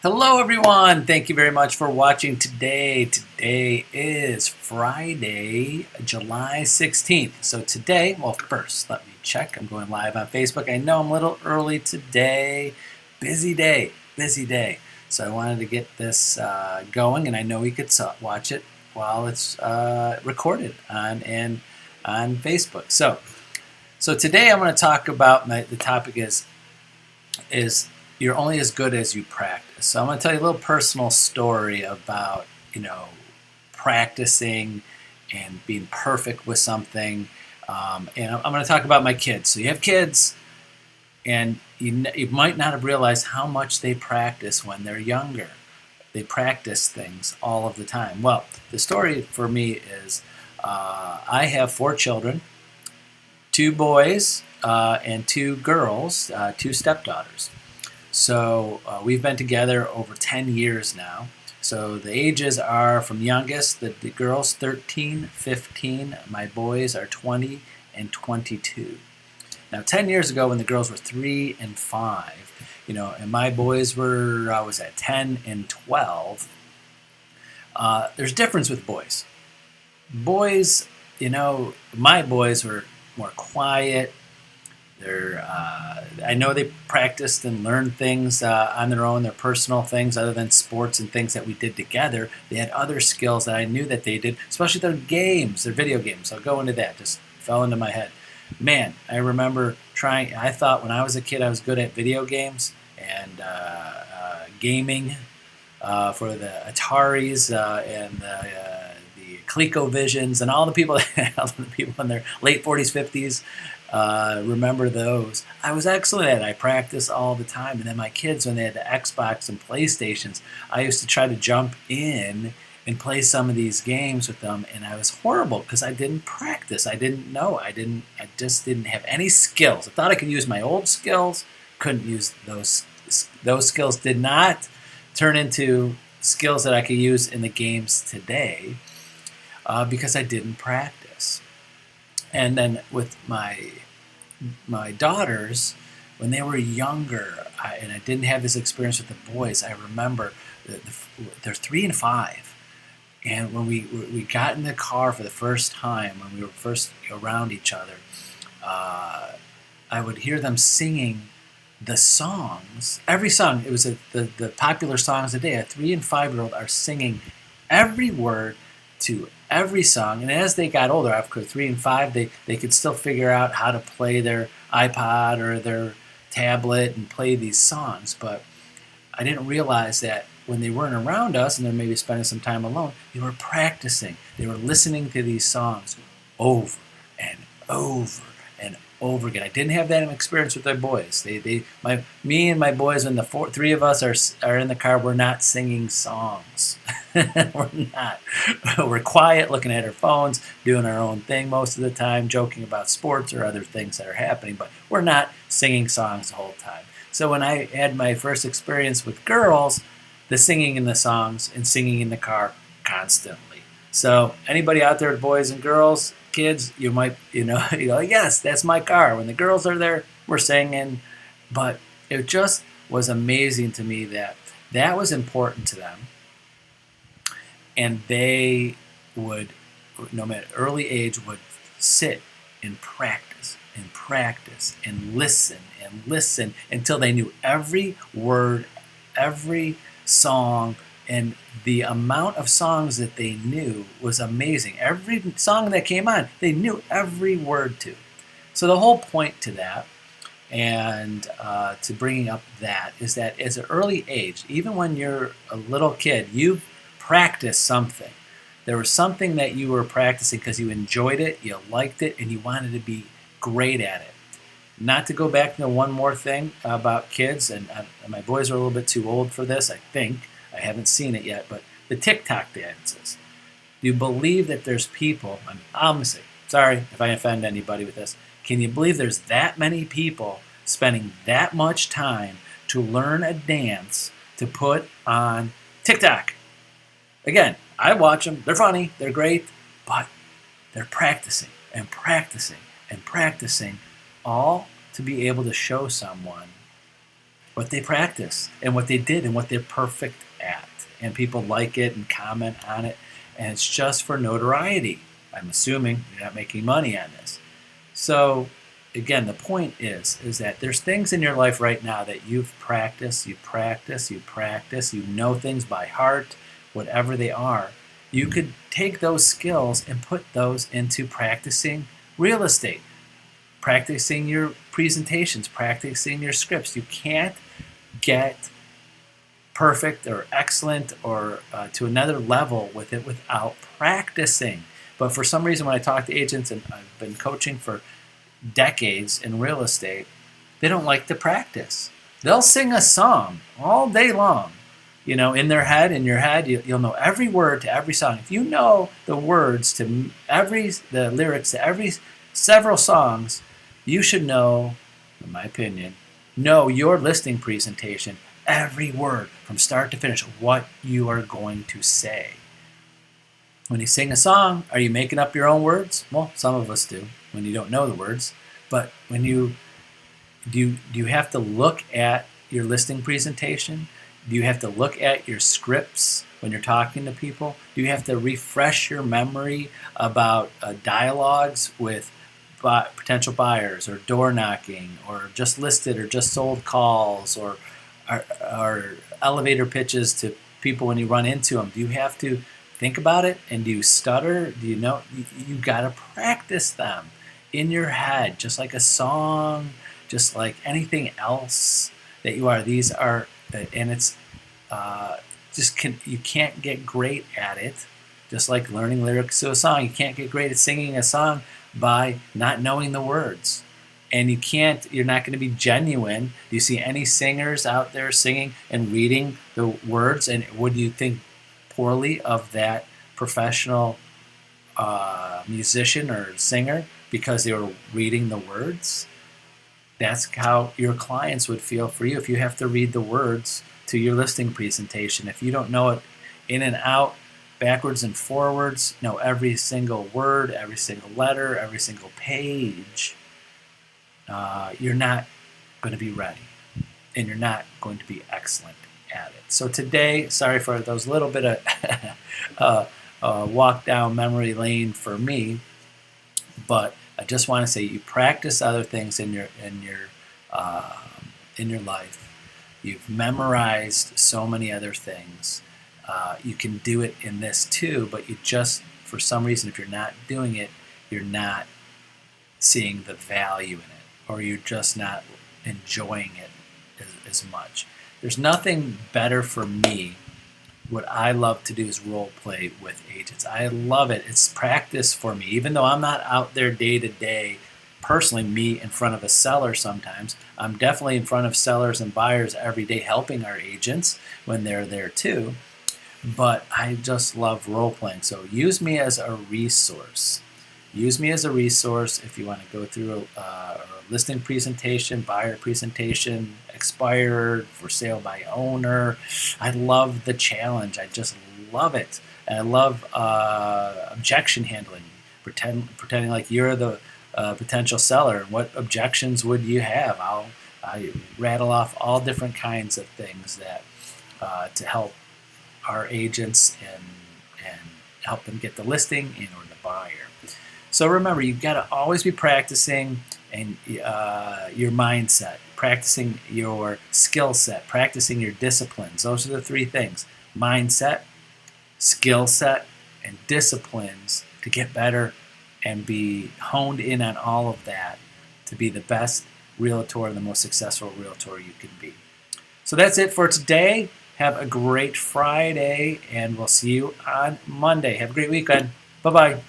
Hello everyone, thank you very much for watching today. Today is Friday, July 16th. So today, well first, let me check. I'm going live on Facebook. I know I'm a little early today. Busy day, busy day. So I wanted to get this going, and I know you could watch it while it's recorded on Facebook. So today I'm going to talk about, the topic is you're only as good as you practice. So I'm going to tell you a little personal story about, practicing and being perfect with something. And I'm going to talk about my kids. So you have kids, and you might not have realized how much they practice when they're younger. They practice things all of the time. Well, the story for me is I have 4 children, 2 boys and 2 girls, 2 stepdaughters. So we've been together over 10 years now. So the ages are from youngest, the girls 13, 15, my boys are 20 and 22. Now 10 years ago when the girls were 3 and 5, and my boys were, was at 10 and 12, there's difference with boys. Boys, my boys were more quiet. I know they practiced and learned things on their own, their personal things, other than sports and things that we did together. They had other skills that I knew that they did, especially their games, their video games. I'll go into that, just fell into my head. Man, I remember I thought when I was a kid I was good at video games and gaming for the Ataris and the ColecoVisions and all the people, in their late 40s, 50s. Remember those. I was excellent at it. I practiced all the time. And then my kids, when they had the Xbox and PlayStations, I used to try to jump in and play some of these games with them, and I was horrible because I didn't practice. I didn't know. I just didn't have any skills. I thought I could use my old skills. Couldn't use those. Those skills did not turn into skills that I could use in the games today because I didn't practice. And then with my daughters, when they were younger, and I didn't have this experience with the boys, I remember they're 3 and 5. And when we got in the car for the first time, when we were first around each other, I would hear them singing the songs. Every song, it was the popular songs of the day. A 3 and 5-year-old are singing every word to every song, and as they got older, after 3 and 5, they could still figure out how to play their iPod or their tablet and play these songs. But I didn't realize that when they weren't around us and they're maybe spending some time alone, they were practicing. They were listening to these songs over and over and over again. I didn't have that experience with my boys. Me and my boys, when the 3 of us are in the car, we're not singing songs. We're not. We're quiet, looking at our phones, doing our own thing most of the time, joking about sports or other things that are happening, but we're not singing songs the whole time. So when I had my first experience with girls, the singing in the songs and singing in the car constantly. So anybody out there, boys and girls, kids, you might, yes, that's my car. When the girls are there, we're singing. But it just was amazing to me that was important to them. And they would, no matter early age, would sit and practice and listen until they knew every word, every song, and the amount of songs that they knew was amazing. Every song that came on, they knew every word to. So the whole point to that, and to bringing up that, is that at an early age, even when you're a little kid, you practice something. There was something that you were practicing because you enjoyed it, you liked it, and you wanted to be great at it. Not to go back to one more thing about kids, and my boys are a little bit too old for this, I think. I haven't seen it yet, but the TikTok dances. Do you believe that there's people, I'm sorry if I offend anybody with this, can you believe there's that many people spending that much time to learn a dance to put on TikTok? Again, I watch them, they're funny, they're great, but they're practicing and practicing and practicing, all to be able to show someone what they practice and what they did and what they're perfect at. And people like it and comment on it. And it's just for notoriety. I'm assuming you're not making money on this. So again, the point is that there's things in your life right now that you've practiced, you know things by heart, whatever they are. You could take those skills and put those into practicing real estate, practicing your presentations, practicing your scripts. You can't get perfect or excellent or to another level with it without practicing. But for some reason, when I talk to agents, and I've been coaching for decades in real estate, they don't like to practice. They'll sing a song all day long, in their head, in your head. You'll know every word to every song. If you know the words to the lyrics to several songs, you should know, in my opinion, your listing presentation, every word from start to finish, what you are going to say. When you sing a song, are you making up your own words? Well, some of us do when you don't know the words. But when do you have to look at your listing presentation? Do you have to look at your scripts when you're talking to people? Do you have to refresh your memory about dialogues with potential buyers, or door knocking, or just listed or just sold calls, or elevator pitches to people when you run into them? Do you have to think about it? And do you stutter? Do you know? You got to practice them in your head, just like a song, just like anything else that you are. These are, and it's you can't get great at it. Just like learning lyrics to a song, you can't get great at singing a song by not knowing the words. And you're not going to be genuine. Do you see any singers out there singing and reading the words? And would you think poorly of that professional musician or singer because they were reading the words? That's how your clients would feel for you if you have to read the words to your listing presentation. If you don't know it in and out, backwards and forwards, know every single word, every single letter, every single page, you're not going to be ready, and you're not going to be excellent at it. So today, sorry for those little bit of walk down memory lane for me, but I just want to say you practice other things in your life. You've memorized so many other things. You can do it in this too, but you just, for some reason, if you're not doing it, you're not seeing the value in it, or you're just not enjoying it as much. There's nothing better for me. What I love to do is role play with agents. I love it. It's practice for me. Even though I'm not out there day to day, personally, me in front of a seller sometimes, I'm definitely in front of sellers and buyers every day helping our agents when they're there too. But I just love role playing. So use me as a resource. Use me as a resource if you want to go through a listing presentation, buyer presentation, expired, for sale by owner. I love the challenge. I just love it. And I love objection handling, pretending like you're the potential seller. What objections would you have? I rattle off all different kinds of things that to help our agents and help them get the listing or the buyer. So remember, you've got to always be practicing and your mindset, practicing your skill set, practicing your disciplines. Those are the three things: mindset, skill set, and disciplines to get better and be honed in on all of that to be the best realtor and the most successful realtor you can be. So that's it for today. Have a great Friday, and we'll see you on Monday. Have a great weekend. Bye-bye.